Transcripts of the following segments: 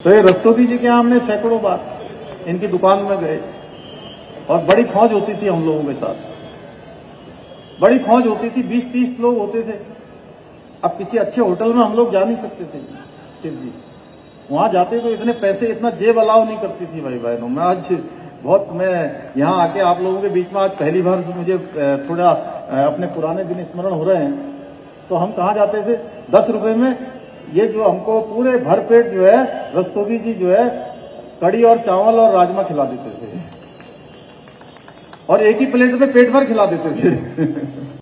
तो ये रस्तोगी जी के यहाँ हमने सैकड़ों बार इनकी दुकान में गए और बड़ी फौज होती थी हम लोगों के साथ। बड़ी फौज होती थी, 20-30 लोग होते थे। अब किसी अच्छे होटल में हम लोग जा नहीं सकते थे शिव जी, वहां जाते तो इतने पैसे, इतना जेब अलाउ नहीं करती थी भाई बहनों। मैं यहाँ आके आप लोगों के बीच में आज पहली बार मुझे थोड़ा अपने पुराने दिन स्मरण हो रहे हैं। तो हम कहाँ जाते थे 10 रुपए में, ये जो हमको पूरे भरपेट जो है रस्तोगी जी जो है कड़ी और चावल और राजमा खिला देते थे और एक ही प्लेट में पेट भर खिला देते थे।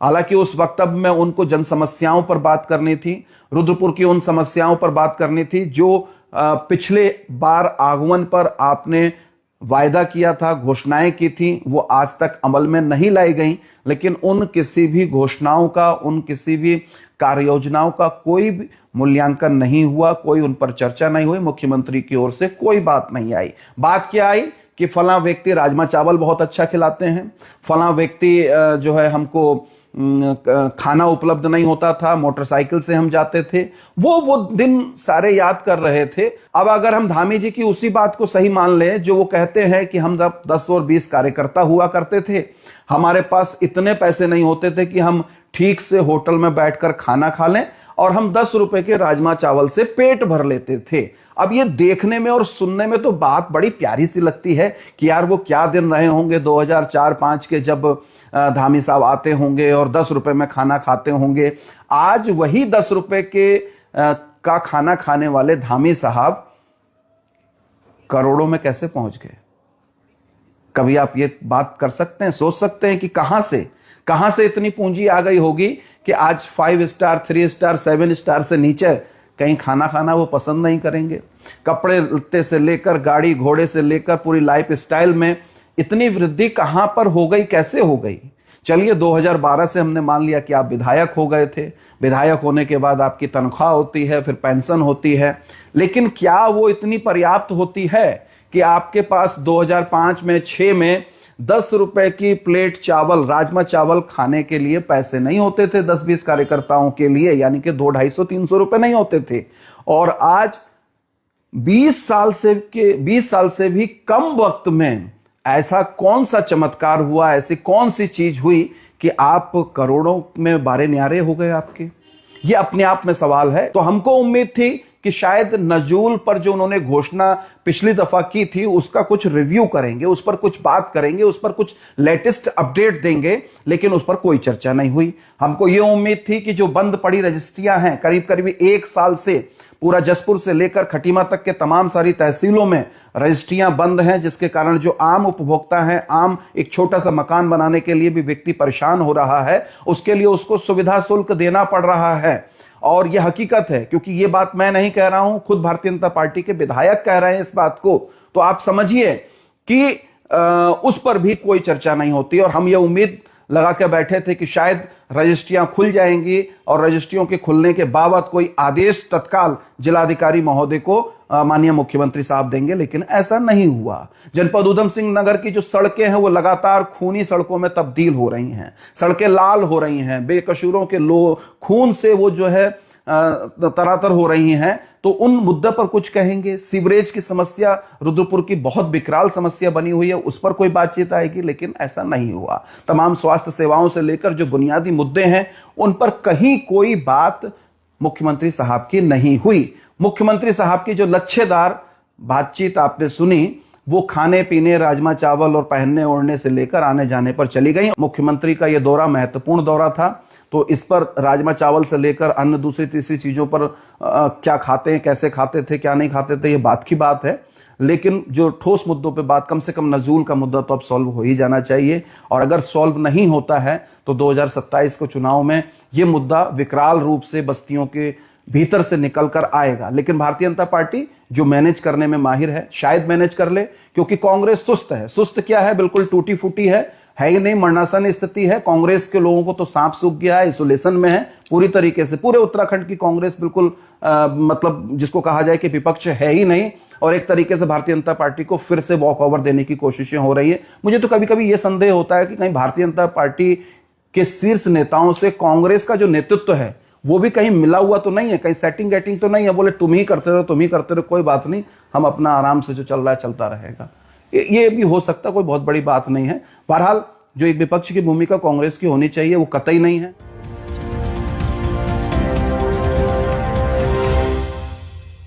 हालांकि उस वक्तव्य में उनको जन समस्याओं पर बात करनी थी, रुद्रपुर की उन समस्याओं पर बात करनी थी जो पिछले बार आगमन पर आपने वायदा किया था, घोषणाएं की थी, वो आज तक अमल में नहीं लाई गई। लेकिन उन किसी भी घोषणाओं का, उन किसी भी कार्य योजनाओं का कोई भी मूल्यांकन नहीं हुआ, कोई उन पर चर्चा नहीं हुई, मुख्यमंत्री की ओर से कोई बात नहीं आई। बात क्या आई कि फला व्यक्ति राजमा चावल बहुत अच्छा खिलाते हैं, फला व्यक्ति जो है हमको खाना उपलब्ध नहीं होता था, मोटरसाइकिल से हम जाते थे। वो दिन सारे याद कर रहे थे। अब अगर हम धामी जी की उसी बात को सही मान लें जो वो कहते हैं कि हम जब 10 और 20 कार्यकर्ता हुआ करते थे, हमारे पास इतने पैसे नहीं होते थे कि हम ठीक से होटल में बैठकर खाना खा लें और हम 10 रुपए के राजमा चावल से पेट भर लेते थे। अब ये देखने में और सुनने में तो बात बड़ी प्यारी सी लगती है कि यार वो क्या दिन रहे होंगे 2004-05 के, जब धामी साहब आते होंगे और 10 रुपए में खाना खाते होंगे। आज वही 10 रुपए के का खाना खाने वाले धामी साहब करोड़ों में कैसे पहुंच गए? कभी आप ये बात कर सकते हैं, सोच सकते हैं कि कहां से इतनी पूंजी आ गई होगी कि आज 5 स्टार, 3 स्टार, 7 स्टार से नीचे कहीं खाना खाना वो पसंद नहीं करेंगे। कपड़े लत्ते से लेकर, गाड़ी घोड़े से लेकर पूरी लाइफ स्टाइल में इतनी वृद्धि कहां पर हो गई, कैसे हो गई? चलिए 2012 से हमने मान लिया कि आप विधायक हो गए थे, विधायक होने के बाद आपकी तनख्वाह होती है, फिर पेंशन होती है, लेकिन क्या वो इतनी पर्याप्त होती है कि आपके पास 2005 में 6 में 10 रुपए की प्लेट चावल, राजमा चावल खाने के लिए पैसे नहीं होते थे 10-20 कार्यकर्ताओं के लिए, यानी कि 200-250-300 रुपए नहीं होते थे। और आज 20 साल से भी कम वक्त में ऐसा कौन सा चमत्कार हुआ, ऐसी कौन सी चीज हुई कि आप करोड़ों में बारे न्यारे हो गए आपके? ये अपने आप में सवाल है। तो हमको उम्मीद थी कि शायद नजूल पर जो उन्होंने घोषणा पिछली दफा की थी उसका कुछ रिव्यू करेंगे, उस पर कुछ बात करेंगे, उस पर कुछ लेटेस्ट अपडेट देंगे, लेकिन उस पर कोई चर्चा नहीं हुई। हमको यह उम्मीद थी कि जो बंद पड़ी रजिस्ट्रियां हैं, करीब करीब 1 साल से पूरा जसपुर से लेकर खटीमा तक के तमाम सारी तहसीलों में रजिस्ट्रियां बंद हैं, जिसके कारण जो आम उपभोक्ता हैं, आम एक छोटा सा मकान बनाने के लिए भी व्यक्ति परेशान हो रहा है, उसके लिए उसको सुविधा शुल्क देना पड़ रहा है। और यह हकीकत है, क्योंकि यह बात मैं नहीं कह रहा हूं, खुद भारतीय जनता पार्टी के विधायक कह रहे हैं इस बात को। तो आप समझिए कि उस पर भी कोई चर्चा नहीं होती। और हम ये उम्मीद लगा के बैठे थे कि शायद रजिस्ट्रियां खुल जाएंगी और रजिस्ट्रियों के खुलने के बाबत कोई आदेश तत्काल जिलाधिकारी महोदय को माननीय मुख्यमंत्री साहब देंगे, लेकिन ऐसा नहीं हुआ। जनपद उधम सिंह नगर की जो सड़कें हैं वो लगातार खूनी सड़कों में तब्दील हो रही हैं, सड़कें लाल हो रही हैं, बेकसूरों के खून से वो जो है तरातर हो रही हैं। तो उन मुद्दे पर कुछ कहेंगे। सीवरेज की समस्या रुद्रपुर की बहुत विकराल समस्या बनी हुई है, उस पर कोई बातचीत आएगी, लेकिन ऐसा नहीं हुआ। तमाम स्वास्थ्य सेवाओं से लेकर जो बुनियादी मुद्दे हैं उन पर कहीं कोई बात मुख्यमंत्री साहब की नहीं हुई। मुख्यमंत्री साहब की जो लच्छेदार बातचीत आपने सुनी वो खाने पीने, राजमा चावल और पहनने ओढ़ने से लेकर आने जाने पर चली गई। मुख्यमंत्री का यह दौरा महत्वपूर्ण दौरा था, तो इस पर राजमा चावल से लेकर अन्य दूसरी तीसरी चीजों पर क्या खाते हैं, कैसे खाते थे, क्या नहीं खाते थे, ये बात की बात है। लेकिन जो ठोस मुद्दों पे बात, कम से कम नजूल का मुद्दा तो अब सॉल्व हो ही जाना चाहिए। और अगर सॉल्व नहीं होता है तो 2027 के चुनाव में ये मुद्दा विकराल रूप से बस्तियों के भीतर से निकल कर आएगा। लेकिन भारतीय जनता पार्टी जो मैनेज करने में माहिर है, शायद मैनेज कर ले, क्योंकि कांग्रेस सुस्त है। सुस्त क्या है, बिल्कुल टूटी फूटी है ही नहीं, मरणासन स्थिति है। कांग्रेस के लोगों को तो सांप सूख गया है, आइसोलेशन में है पूरी तरीके से। पूरे उत्तराखंड की कांग्रेस बिल्कुल मतलब जिसको कहा जाए कि विपक्ष है ही नहीं। और एक तरीके से भारतीय जनता पार्टी को फिर से वॉक ओवर देने की कोशिशें हो रही है। मुझे तो कभी कभी यह संदेह होता है कि कहीं भारतीय जनता पार्टी के शीर्ष नेताओं से कांग्रेस का जो नेतृत्व है वो भी कहीं मिला हुआ तो नहीं है, कहीं सेटिंग गेटिंग तो नहीं है, बोले तुम ही करते रहो, तुम ही करते रहो, कोई बात नहीं, हम अपना आराम से जो चल रहा है चलता रहेगा। ये भी हो सकता, कोई बहुत बड़ी बात नहीं है। बहरहाल जो एक विपक्ष की भूमिका कांग्रेस की होनी चाहिए वो कतई नहीं है।